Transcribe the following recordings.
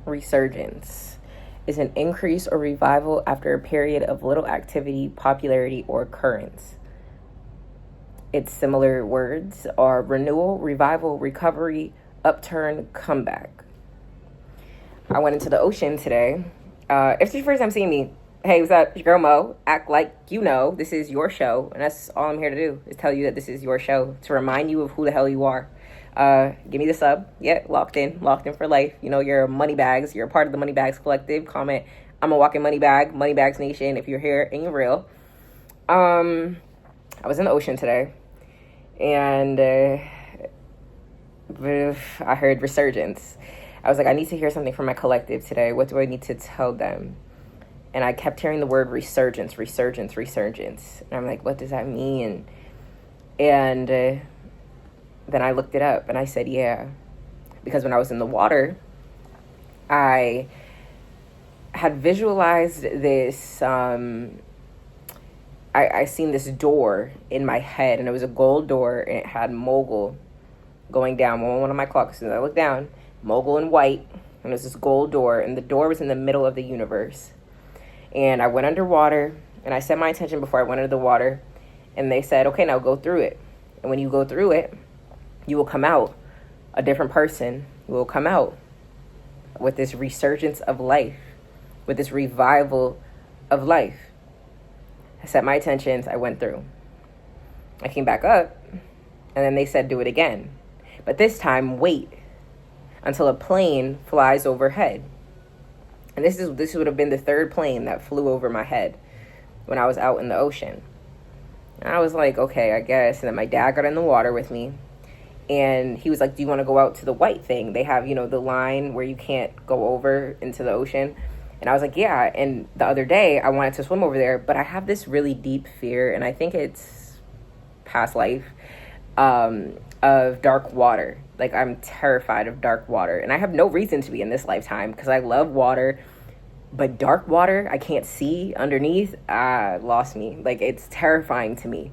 resurgence is an increase or revival after a period of little activity, popularity, or occurrence. Its similar words are renewal, revival, recovery, upturn, comeback. I went into the ocean today. If it's your first time seeing me, hey, what's up? It's your girl Mo. Act like you know this is your show, and that's all I'm here to do, is tell you that this is your show, to remind you of who the hell you are. Give me the sub. Yeah, locked in for life. You know, you're MONEYBAGZ. You're a part of the MONEYBAGZ collective. Comment, I'm a walking money bag, MONEYBAGZ Nation, if you're here and you're real. I was in the ocean today, and I heard resurgence. I was like, I need to hear something from my collective today. What do I need to tell them? And I kept hearing the word resurgence. And I'm like, what does that mean? And then I looked it up and I said, yeah. Because when I was in the water, I had visualized this, I seen this door in my head, and it was a gold door, and it had Mogul going down. One of my clocks, and I looked down, Mogul in white, and it was this gold door, and the door was in the middle of the universe. And I went underwater, and I set my intention before I went under the water, and they said, okay, now go through it. And when you go through it, you will come out a different person. You will come out with this resurgence of life, with this revival of life. I set my intentions, I went through. I came back up, and then they said, do it again. But this time, wait until a plane flies overhead. And this would have been the third plane that flew over my head when I was out in the ocean. And I was like, okay, I guess. And then my dad got in the water with me, and he was like, do you want to go out to the white thing? They have, the line where you can't go over into the ocean. And I was like, yeah. And the other day I wanted to swim over there, but I have this really deep fear, and I think it's past life, of dark water. Like, I'm terrified of dark water, and I have no reason to be in this lifetime because I love water, but dark water I can't see underneath, lost me. Like, it's terrifying to me.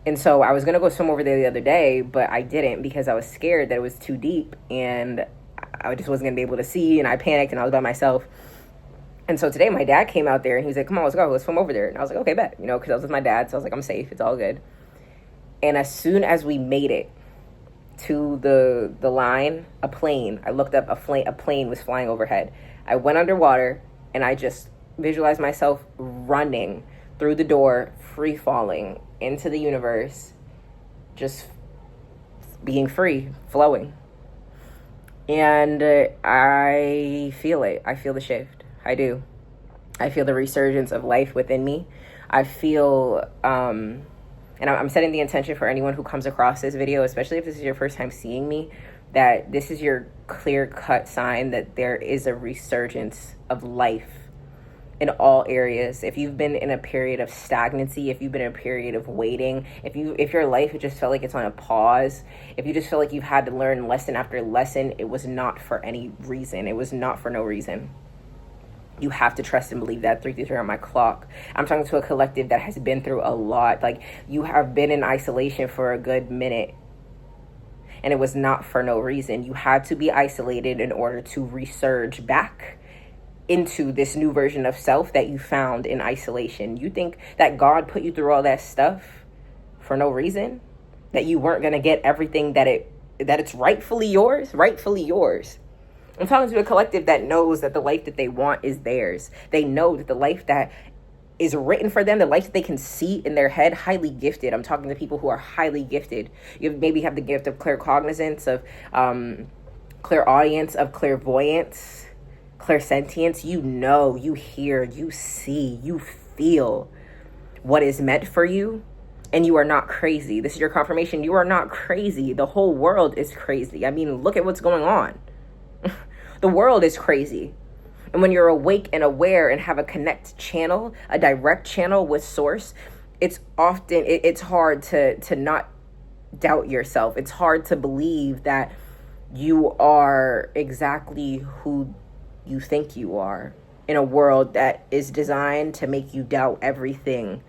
And so I was going to go swim over there the other day, but I didn't because I was scared that it was too deep, and I just wasn't going to be able to see, and I panicked, and I was by myself. And so today my dad came out there, and he was like, come on, let's go, let's swim over there. And I was like, okay, bet, because I was with my dad, so I was like, I'm safe, it's all good. And as soon as we made it to the line, I looked up, a plane was flying overhead. I went underwater, and I just visualized myself running through the door, free falling into the universe, just being free, flowing. And I feel it. I feel the shift. I do. I feel the resurgence of life within me. I feel, and I'm setting the intention for anyone who comes across this video, especially if this is your first time seeing me, that this is your clear-cut sign that there is a resurgence of life in all areas. If you've been in a period of stagnancy, if you've been in a period of waiting, if your life just felt like it's on a pause, if you just feel like you've had to learn lesson after lesson, it was not for any reason. It was not for no reason. You have to trust and believe that. 333 on my clock. I'm talking to a collective that has been through a lot. Like, you have been in isolation for a good minute, and it was not for no reason. You had to be isolated in order to resurge back into this new version of self that you found in isolation. You think that God put you through all that stuff for no reason? That you weren't going to get everything that it's rightfully yours? Rightfully yours. I'm talking to a collective that knows that the life that they want is theirs. They know that the life that is written for them, the life that they can see in their head, highly gifted. I'm talking to people who are highly gifted. You maybe have the gift of claircognizance, of clairaudience, of clairvoyance, clairsentience. You know, you hear, you see, you feel what is meant for you, and you are not crazy. This is your confirmation. You are not crazy. The whole world is crazy. I mean, look at what's going on. The world is crazy. And when you're awake and aware and have a connect channel, a direct channel with source, it's often, it's hard to not doubt yourself. It's hard to believe that you are exactly who you think you are in a world that is designed to make you doubt everything.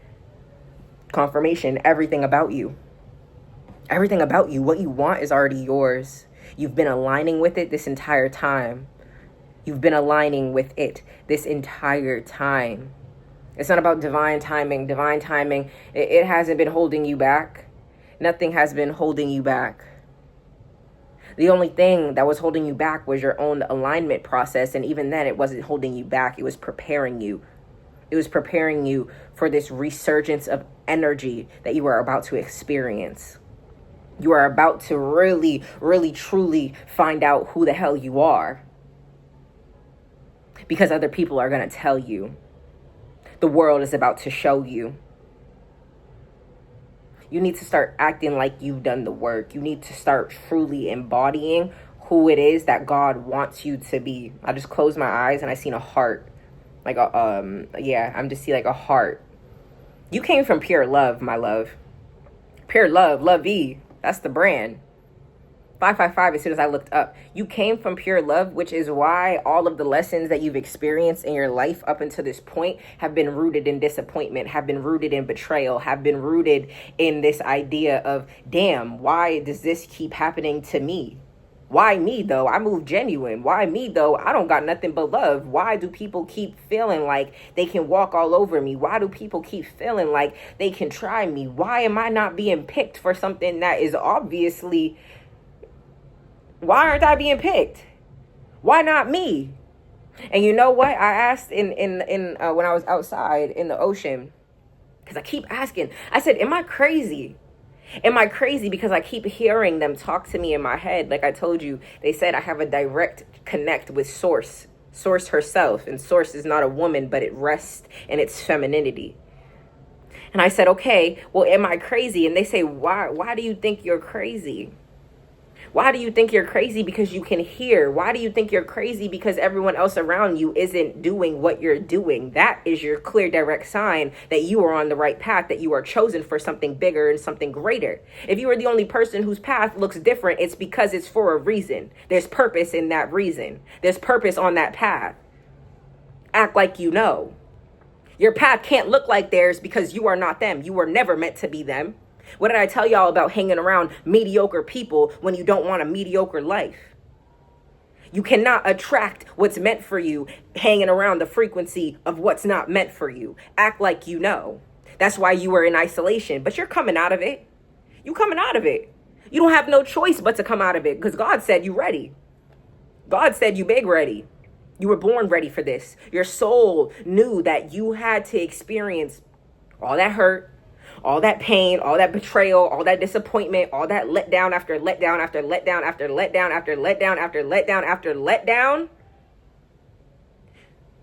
Confirmation, everything about you. Everything about you. What you want is already yours. You've been aligning with it this entire time. You've been aligning with it this entire time. It's not about divine timing. Divine timing, it hasn't been holding you back. Nothing has been holding you back. The only thing that was holding you back was your own alignment process. And even then, it wasn't holding you back. It was preparing you. It was preparing you for this resurgence of energy that you are about to experience. You are about to really, really, truly find out who the hell you are. Because other people are going to tell you. The world is about to show you. You need to start acting like you've done the work. You need to start truly embodying who it is that God wants you to be. I just closed my eyes and I seen a heart. Like I'm just seeing like a heart. You came from pure love, my love. Pure love, Love-E. That's the brand. 555 as soon as I looked up. You came from pure love, which is why all of the lessons that you've experienced in your life up until this point have been rooted in disappointment, have been rooted in betrayal, have been rooted in this idea of, damn, why does this keep happening to me? Why me, though? I move genuine. Why me, though? I don't got nothing but love. Why do people keep feeling like they can walk all over me? Why do people keep feeling like they can try me? Why am I not being picked for something that is obviously... Why aren't I being picked? Why not me? And you know what? I asked in when I was outside in the ocean, because I keep asking. I said, am I crazy? Am I crazy because I keep hearing them talk to me in my head? Like I told you, they said I have a direct connect with Source herself. And Source is not a woman, but it rests in its femininity. And I said, okay, well, am I crazy? And they say, why do you think you're crazy? Why do you think you're crazy? Because you can hear. Why do you think you're crazy? Because everyone else around you isn't doing what you're doing. That is your clear, direct sign that you are on the right path, that you are chosen for something bigger and something greater. If you are the only person whose path looks different, it's because it's for a reason. There's purpose in that reason. There's purpose on that path. Act like you know. Your path can't look like theirs because you are not them. You were never meant to be them. What did I tell y'all about hanging around mediocre people when you don't want a mediocre life? You cannot attract what's meant for you hanging around the frequency of what's not meant for you. Act like you know. That's why you were in isolation, but you're coming out of it. You coming out of it. You don't have no choice but to come out of it because God said you ready. God said you big ready. You were born ready for this. Your soul knew that you had to experience all that hurt, all that pain, all that betrayal, all that disappointment, all that letdown after letdown after letdown after letdown after letdown after letdown after letdown,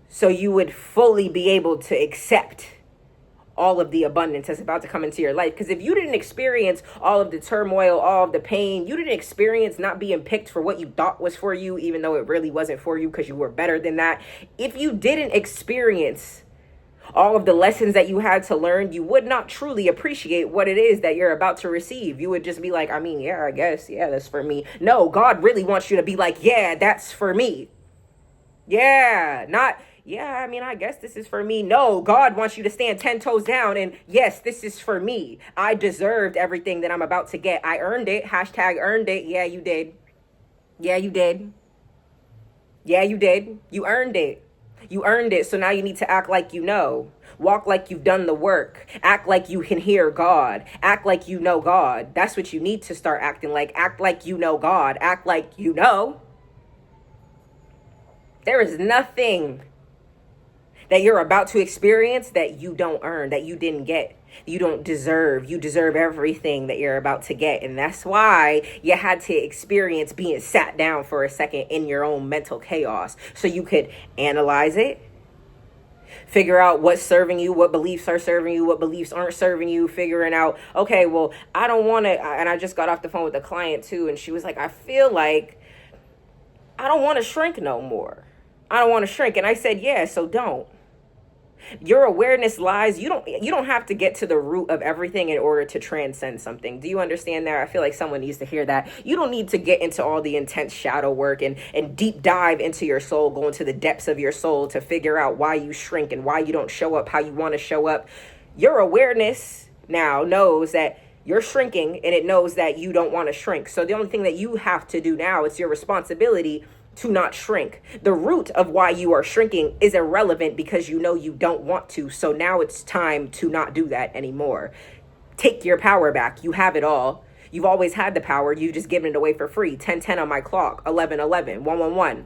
so you would fully be able to accept all of the abundance that's about to come into your life. Because if you didn't experience all of the turmoil, all of the pain, you didn't experience not being picked for what you thought was for you, even though it really wasn't for you because you were better than that. If you didn't experience all of the lessons that you had to learn, you would not truly appreciate what it is that you're about to receive. You would just be like, I mean, yeah, I guess, yeah, that's for me. No, God really wants you to be like, yeah, that's for me. Yeah, not, yeah, I mean, I guess this is for me. No, God wants you to stand 10 toes down and yes, this is for me. I deserved everything that I'm about to get. I earned it. Hashtag earned it. Yeah, you did. Yeah, you did. Yeah, you did. You earned it. You earned it, so now you need to act like you know. Walk like you've done the work. Act like you can hear God. Act like you know God. That's what you need to start acting like. Act like you know God. Act like you know. There is nothing that you're about to experience that you don't earn, that you didn't get, you don't deserve. You deserve everything that you're about to get. And that's why you had to experience being sat down for a second in your own mental chaos so you could analyze it, figure out what's serving you, what beliefs are serving you, what beliefs aren't serving you, figuring out, okay, well, I don't want to, and I just got off the phone with a client too, and she was like, I feel like I don't want to shrink no more. I don't want to shrink. And I said, yeah, so don't. Your awareness lies. You don't have to get to the root of everything in order to transcend something. Do you understand that? I feel like someone needs to hear that. You don't need to get into all the intense shadow work and deep dive into your soul, go into the depths of your soul to figure out why you shrink and why you don't show up how you want to show up. Your awareness now knows that you're shrinking and it knows that you don't want to shrink. So the only thing that you have to do now, it's your responsibility to not shrink. The root of why you are shrinking is irrelevant because you know you don't want to. So now it's time to not do that anymore. Take your power back. You have it all. You've always had the power. You've just given it away for free. 10-10 on my clock. 11-11. 1-1-1.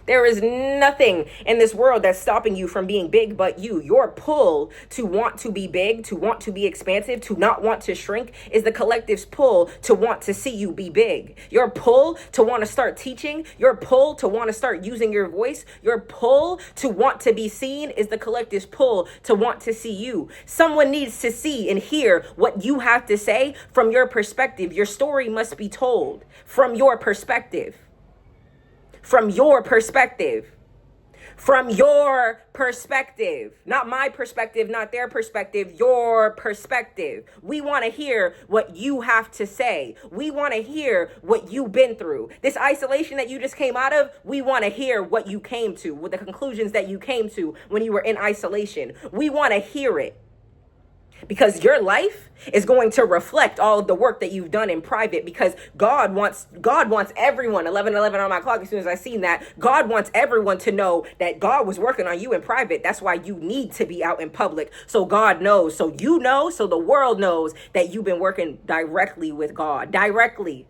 There is nothing in this world that's stopping you from being big but you. Your pull to want to be big, to want to be expansive, to not want to shrink is the collective's pull to want to see you be big. Your pull to want to start teaching, your pull to want to start using your voice, your pull to want to be seen is the collective's pull to want to see you. Someone needs to see and hear what you have to say from your perspective. Your story must be told from your perspective. From your perspective, from your perspective, not my perspective, not their perspective, your perspective. We want to hear what you have to say. We want to hear what you've been through. This isolation that you just came out of, we want to hear what you came to, with the conclusions that you came to when you were in isolation. We want to hear it. Because your life is going to reflect all of the work that you've done in private, because God wants everyone, 11-11 on my clock, as soon as I seen that, God wants everyone to know that God was working on you in private. That's why you need to be out in public. So God knows, so you know, so the world knows that you've been working directly with God, directly.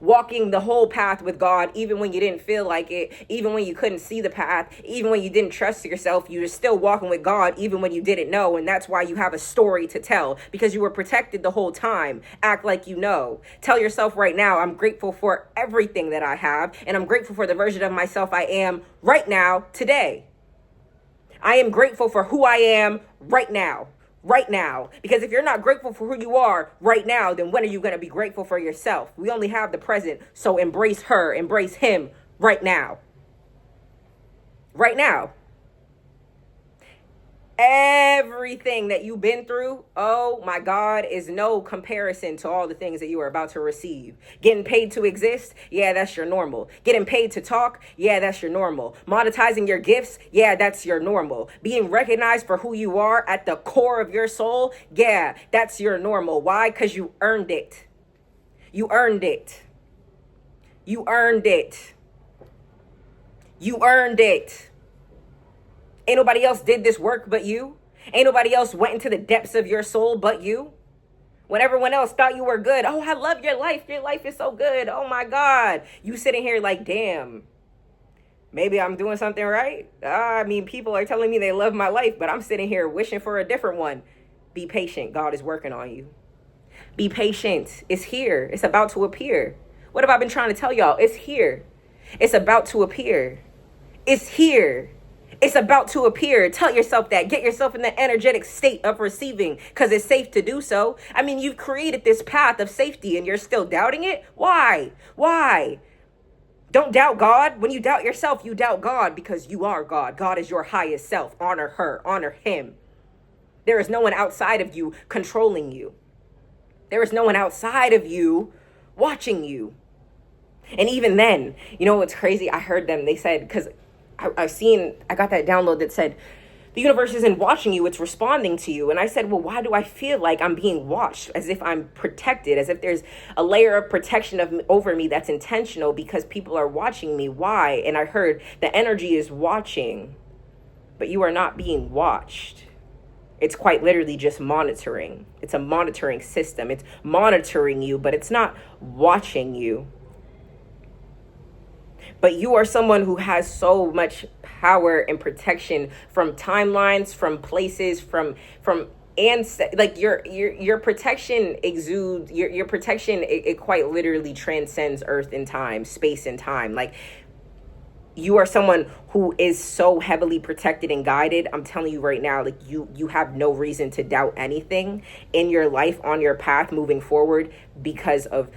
Walking the whole path with God, even when you didn't feel like it, even when you couldn't see the path, even when you didn't trust yourself, you were still walking with God, even when you didn't know. And that's why you have a story to tell, because you were protected the whole time. Act like you know. Tell yourself right now, I'm grateful for everything that I have, and I'm grateful for the version of myself I am right now, today. I am grateful for who I am right now. Right now, because if you're not grateful for who you are right now, then when are you going to be grateful for yourself? We only have the present, so embrace her, embrace him right now. Right now. Everything that you've been through, oh my God, is no comparison to all the things that you are about to receive. Getting paid to exist, yeah, that's your normal. Getting paid to talk, yeah, that's your normal. Monetizing your gifts, yeah, that's your normal. Being recognized for who you are at the core of your soul, yeah, that's your normal. Why? Because you earned it. You earned it. You earned it. You earned it. Ain't nobody else did this work but you. Ain't nobody else went into the depths of your soul but you. When everyone else thought you were good. Oh, I love your life. Your life is so good. Oh my God. You sitting here like, damn, maybe I'm doing something right. I mean, people are telling me they love my life, but I'm sitting here wishing for a different one. Be patient. God is working on you. Be patient. It's here. It's about to appear. What have I been trying to tell y'all? It's here. It's about to appear. It's here. It's about to appear. Tell yourself that. Get yourself in the energetic state of receiving, because it's safe to do so. I mean, you've created this path of safety and you're still doubting it. Why? Why? Don't doubt God. When you doubt yourself, you doubt God, because you are God. God is your highest self. Honor her. Honor him. There is no one outside of you controlling you. There is no one outside of you watching you. And even then, you know what's crazy? I heard them. They said, because I got that download that said, the universe isn't watching you, it's responding to you. And I said, well, why do I feel like I'm being watched? As if I'm protected, as if there's a layer of protection over me that's intentional because people are watching me. Why? And I heard the energy is watching, but you are not being watched. It's quite literally just monitoring. It's a monitoring system. It's monitoring you, but it's not watching you. But you are someone who has so much power and protection from timelines, from places, and like your protection exudes, your protection, it quite literally transcends earth and time, space and time. Like, you are someone who is so heavily protected and guided. I'm telling you right now, like you have no reason to doubt anything in your life, on your path moving forward, because of,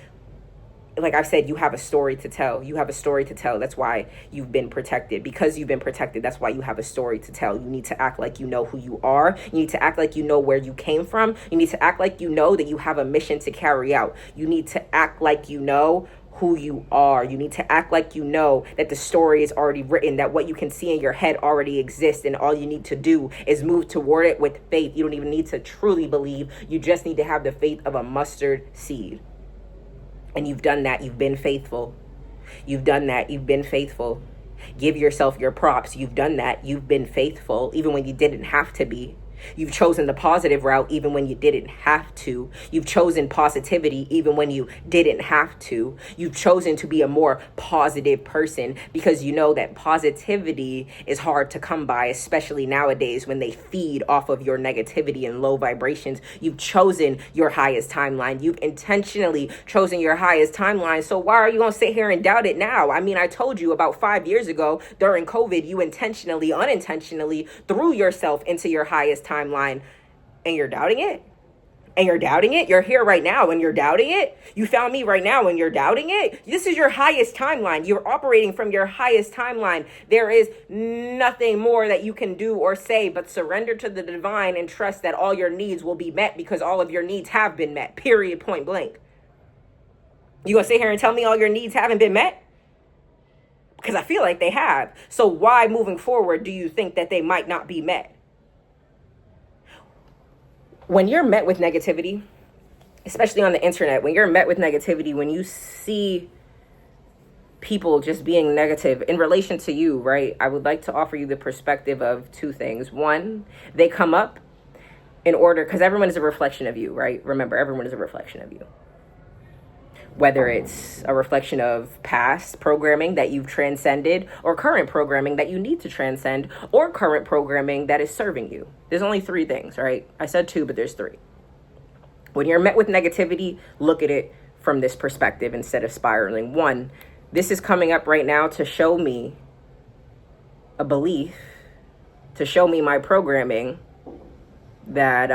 like I've said, you have a story to tell. You have a story to tell. That's why you've been protected. Because you've been protected, that's why you have a story to tell. You need to act like you know who you are. You need to act like you know where you came from. You need to act like you know that you have a mission to carry out. You need to act like you know who you are. You need to act like you know that the story is already written, that what you can see in your head already exists, and all you need to do is move toward it with faith. You don't even need to truly believe. You just need to have the faith of a mustard seed. And you've done that. You've been faithful. You've done that. You've been faithful. Give yourself your props. You've done that. You've been faithful even when you didn't have to be. You've chosen the positive route even when you didn't have to. You've chosen positivity even when you didn't have to. You've chosen to be a more positive person because you know that positivity is hard to come by, especially nowadays when they feed off of your negativity and low vibrations. You've chosen your highest timeline. You've intentionally chosen your highest timeline. So why are you going to sit here and doubt it now? I mean, I told you about 5 years ago during COVID, you intentionally, unintentionally threw yourself into your highest timeline, and you're doubting it. You're here right now and you're doubting it. You found me right now and you're doubting it. This is your highest timeline. You're operating from your highest timeline. There is nothing more that you can do or say but surrender to the divine and trust that all your needs will be met, because all of your needs have been met, period, point blank. You gonna sit here and tell me all your needs haven't been met? Because I feel like they have. So why moving forward do you think that they might not be met? When you're met with negativity, especially on the internet, when you're met with negativity, when you see people just being negative in relation to you, right? I would like to offer you the perspective of two things. One, they come up in order, because everyone is a reflection of you, right? Remember, everyone is a reflection of you. Whether it's a reflection of past programming that you've transcended, or current programming that you need to transcend, or current programming that is serving you. There's only three things, right? I said two, but there's three. When you're met with negativity, look at it from this perspective instead of spiraling. One, this is coming up right now to show me a belief, to show me my programming that,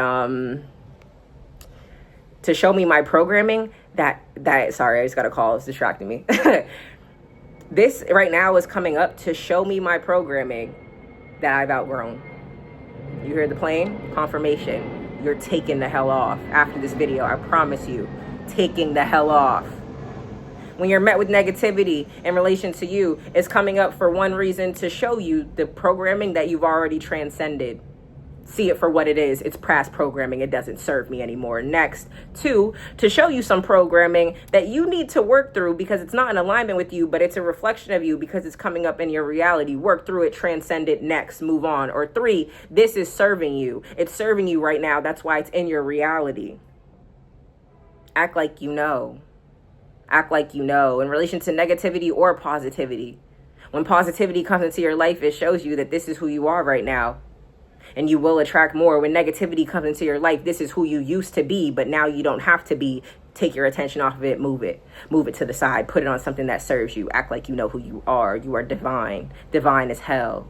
sorry, I just got a call. It's distracting me. This right now is coming up to show me my programming that I've outgrown. You hear the plane? Confirmation. You're taking the hell off after this video. I promise you. Taking the hell off. When you're met with negativity in relation to you, it's coming up for one reason: to show you the programming that you've already transcended. See it for what it is. It's past programming. It doesn't serve me anymore. Next, two, to show you some programming that you need to work through because it's not in alignment with you, but it's a reflection of you because it's coming up in your reality. Work through it, transcend it, next, move on. Or three, this is serving you. It's serving you right now. That's why it's in your reality. Act like you know. Act like you know. In relation to negativity or positivity. When positivity comes into your life, it shows you that this is who you are right now. And you will attract more. When negativity comes into your life, this is who you used to be, but now you don't have to be. Take your attention off of it, move it to the side, put it on something that serves you. Act like you know who you are. You are divine as hell.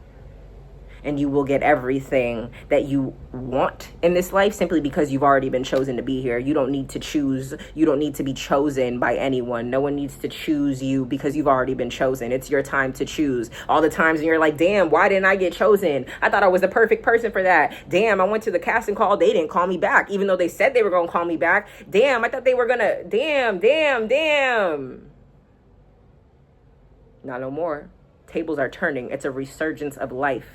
And you will get everything that you want in this life simply because you've already been chosen to be here. You don't need to choose. You don't need to be chosen by anyone. No one needs to choose you because you've already been chosen. It's your time to choose. All the times when you're like, damn, why didn't I get chosen? I thought I was the perfect person for that. Damn, I went to the casting call. They didn't call me back, even though they said they were going to call me back. Damn, I thought they were going to. Damn. Not no more. Tables are turning. It's a resurgence of life.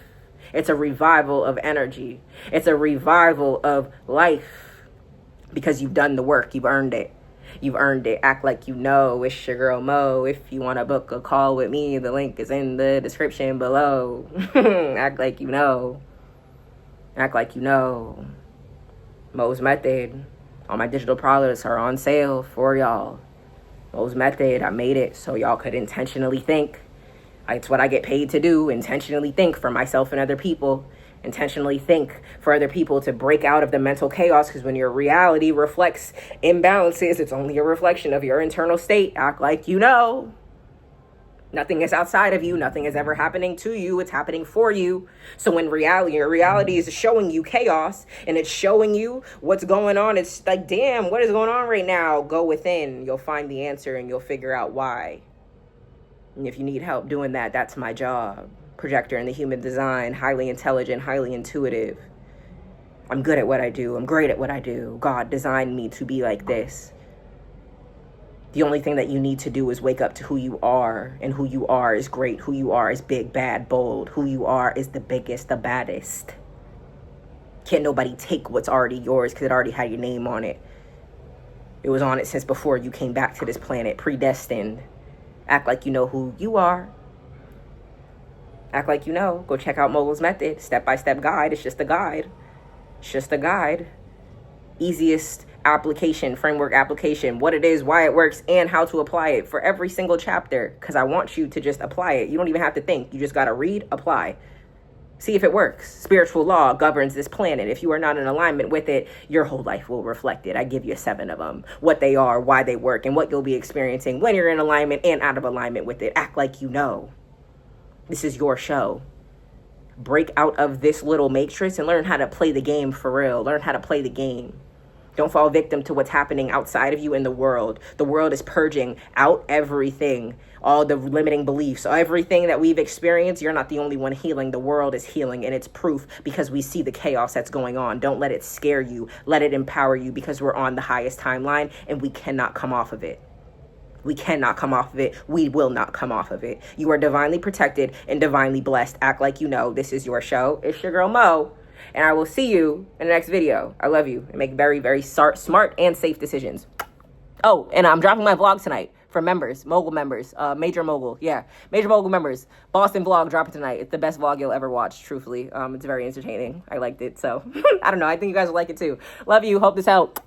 It's a revival of energy. It's a revival of life because you've done the work. You've earned it. You've earned it. Act like you know. It's your girl Mo. If you want to book a call with me, the link is in the description below. Act like you know. Act like you know. Mo's Method. All my digital products are on sale for y'all. Mo's Method. I made it so y'all could intentionally think. It's what I get paid to do, intentionally think for myself and other people, intentionally think for other people to break out of the mental chaos, because when your reality reflects imbalances, it's only a reflection of your internal state. Act like you know. Nothing is outside of you. Nothing is ever happening to you. It's happening for you. So when your reality is showing you chaos and it's showing you what's going on, it's like, damn, what is going on right now? Go within. You'll find the answer and you'll figure out why. And if you need help doing that, that's my job. Projector in the human design, highly intelligent, highly intuitive. I'm good at what I do. I'm great at what I do. God designed me to be like this. The only thing that you need to do is wake up to who you are. And who you are is great. Who you are is big, bad, bold. Who you are is the biggest, the baddest. Can't nobody take what's already yours because it already had your name on it. It was on it since before you came back to this planet, predestined. Act like you know who you are. Act like you know. Go check out Mogul's method. Step-by-step guide. It's just a guide. It's just a guide. Easiest application, framework application, what it is, why it works, and how to apply it for every single chapter, because I want you to just apply it. You don't even have to think. You just got to read, apply. See if it works. Spiritual law governs this planet. If you are not in alignment with it, your whole life will reflect it. I give you 7 of them. What they are, why they work, and what you'll be experiencing when you're in alignment and out of alignment with it. Act like you know. This is your show. Break out of this little matrix and learn how to play the game for real. Learn how to play the game. Don't fall victim to what's happening outside of you in the world. The world is purging out everything, all the limiting beliefs, everything that we've experienced. You're not the only one healing. The world is healing, and it's proof because we see the chaos that's going on. Don't let it scare you. Let it empower you, because we're on the highest timeline and we cannot come off of it. We cannot come off of it. We will not come off of it. You are divinely protected and divinely blessed. Act like you know. This is your show. It's your girl Mo. And I will see you in the next video. I love you. And make very, very smart and safe decisions. Oh, and I'm dropping my vlog tonight for members, Mogul members, Major Mogul. Yeah, Major Mogul members. Boston vlog dropping tonight. It's the best vlog you'll ever watch, truthfully. It's very entertaining. I liked it. So, I don't know. I think you guys will like it too. Love you. Hope this helped.